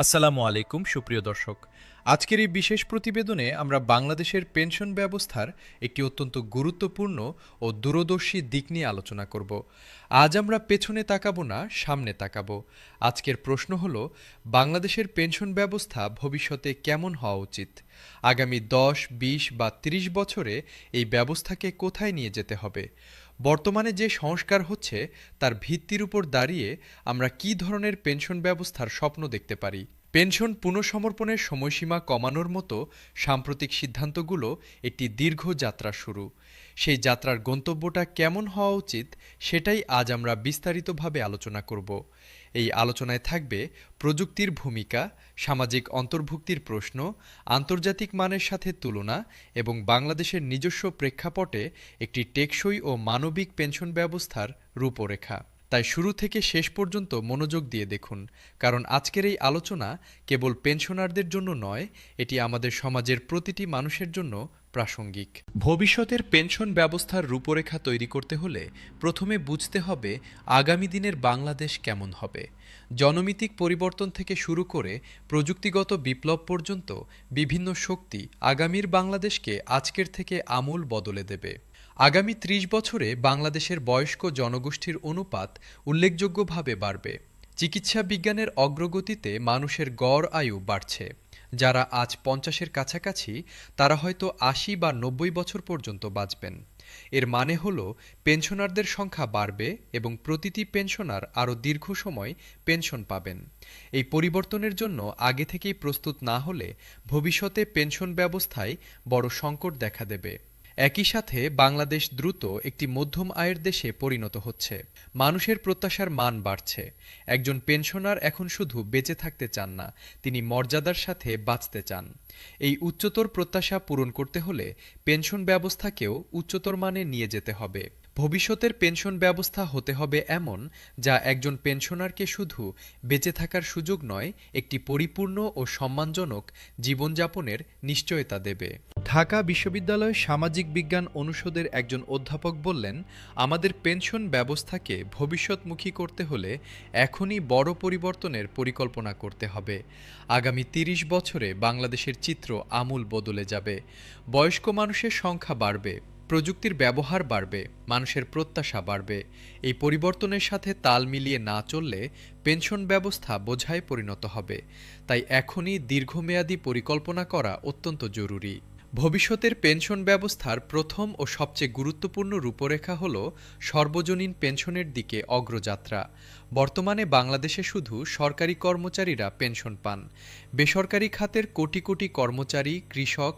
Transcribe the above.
আসসালামু আলাইকুম সুপ্রিয় দর্শক। আজকের এই বিশেষ প্রতিবেদনে আমরা বাংলাদেশের পেনশন ব্যবস্থার একটি অত্যন্ত গুরুত্বপূর্ণ ও দূরদর্শী দিক নিয়ে আলোচনা করব। আজ আমরা পেছনে তাকাবো না, সামনে তাকাবো। আজকের প্রশ্ন হলো, বাংলাদেশের পেনশন ব্যবস্থা ভবিষ্যতে কেমন হওয়া উচিত? আগামী 10, 20 বা 30 বছরে এই ব্যবস্থাকে কোথায় নিয়ে যেতে হবে? বর্তমানে যে সংস্কার হচ্ছে তার ভিত্তির উপর দাঁড়িয়ে আমরা কী ধরনের পেনশন ব্যবস্থার স্বপ্ন দেখতে পারি? পেনশন পুনঃসমর্পণের সময়সীমা কমানোর মতো সাম্প্রতিক সিদ্ধান্তগুলো একটি দীর্ঘ যাত্রা শুরু। সেই যাত্রার গন্তব্যটা কেমন হওয়া উচিত সেটাই আজ আমরা বিস্তারিতভাবে আলোচনা করব। এই আলোচনায় থাকবে প্রযুক্তির ভূমিকা, সামাজিক অন্তর্ভুক্তির প্রশ্ন, আন্তর্জাতিক মানের সাথে তুলনা এবং বাংলাদেশের নিজস্ব প্রেক্ষাপটে একটি টেকসই ও মানবিক পেনশন ব্যবস্থার রূপরেখা। তাই শুরু থেকে শেষ পর্যন্ত মনোযোগ দিয়ে দেখুন, কারণ আজকের এই আলোচনা কেবল পেনশনারদের জন্য নয়, এটি আমাদের সমাজের প্রতিটি মানুষের জন্য প্রাসঙ্গিক। ভবিষ্যতের পেনশন ব্যবস্থার রূপরেখা তৈরি করতে হলে প্রথমে বুঝতে হবে আগামী দিনের বাংলাদেশ কেমন হবে। জনমিতিক পরিবর্তন থেকে শুরু করে প্রযুক্তিগত বিপ্লব পর্যন্ত বিভিন্ন শক্তি আগামীর বাংলাদেশকে আজকের থেকে আমূল বদলে দেবে। আগামী ৩০ বছরে বাংলাদেশের বয়স্ক জনগোষ্ঠীর অনুপাত উল্লেখযোগ্যভাবে বাড়বে। চিকিৎসা বিজ্ঞানের অগ্রগতিতে মানুষের গড় আয়ু বাড়ছে। যারা আজ ৫০-এর কাছাকাছি তারা হয়তো ৮০ বা ৯০ বছর পর্যন্ত বাঁচবেন। এর মানে হলো পেনশনারদের সংখ্যা বাড়বে এবং প্রতিটি পেনশনার আরও দীর্ঘ সময় পেনশন পাবেন। এই পরিবর্তনের জন্য আগে থেকেই প্রস্তুত না হলে ভবিষ্যতে পেনশন ব্যবস্থায় বড় সংকট দেখা দেবে। একই সাথে বাংলাদেশ দ্রুত একটি মধ্যম আয়ের দেশে পরিণত হচ্ছে। মানুষের প্রত্যাশার মান বাড়ছে। একজন পেনশনার এখন শুধু বেঁচে থাকতে চান না, তিনি মর্যাদার সাথে বাঁচতে চান। এই উচ্চতর প্রত্যাশা পূরণ করতে হলে পেনশন ব্যবস্থাকেও উচ্চতর মানে নিয়ে যেতে হবে। ভবিষ্যতের পেনশন ব্যবস্থা হতে হবে এমন যা একজন পেনশনারকে শুধু বেঁচে থাকার সুযোগ নয়, একটি পরিপূর্ণ ও সম্মানজনক জীবনযাপনের নিশ্চয়তা দেবে। ঢাকা বিশ্ববিদ্যালয়ের সামাজিক বিজ্ঞান অনুষদের একজন অধ্যাপক বললেন, আমাদের পেনশন ব্যবস্থাকে ভবিষ্যৎমুখী করতে হলে এখনই বড় পরিবর্তনের পরিকল্পনা করতে হবে। আগামী ৩০ বছরে বাংলাদেশের চিত্র আমূল বদলে যাবে। বয়স্ক মানুষের সংখ্যা বাড়বে, প্রযুক্তির ব্যবহার বাড়বে, মানুষের প্রত্যাশা বাড়বে। এই পরিবর্তনের সাথে তাল মিলিয়ে না চললে পেনশন ব্যবস্থা বোঝায় পরিণত হবে। তাই এখনই দীর্ঘমেয়াদী পরিকল্পনা করা অত্যন্ত জরুরি। ভবিষ্যতের পেনশন ব্যবস্থার প্রথম ও সবচেয়ে গুরুত্বপূর্ণ রূপরেখা হল সর্বজনীন পেনশনের দিকে অগ্রযাত্রা। বর্তমানে বাংলাদেশে শুধু সরকারি কর্মচারীরা পেনশন পান। বেসরকারি খাতের কোটি কোটি কর্মচারী, কৃষক,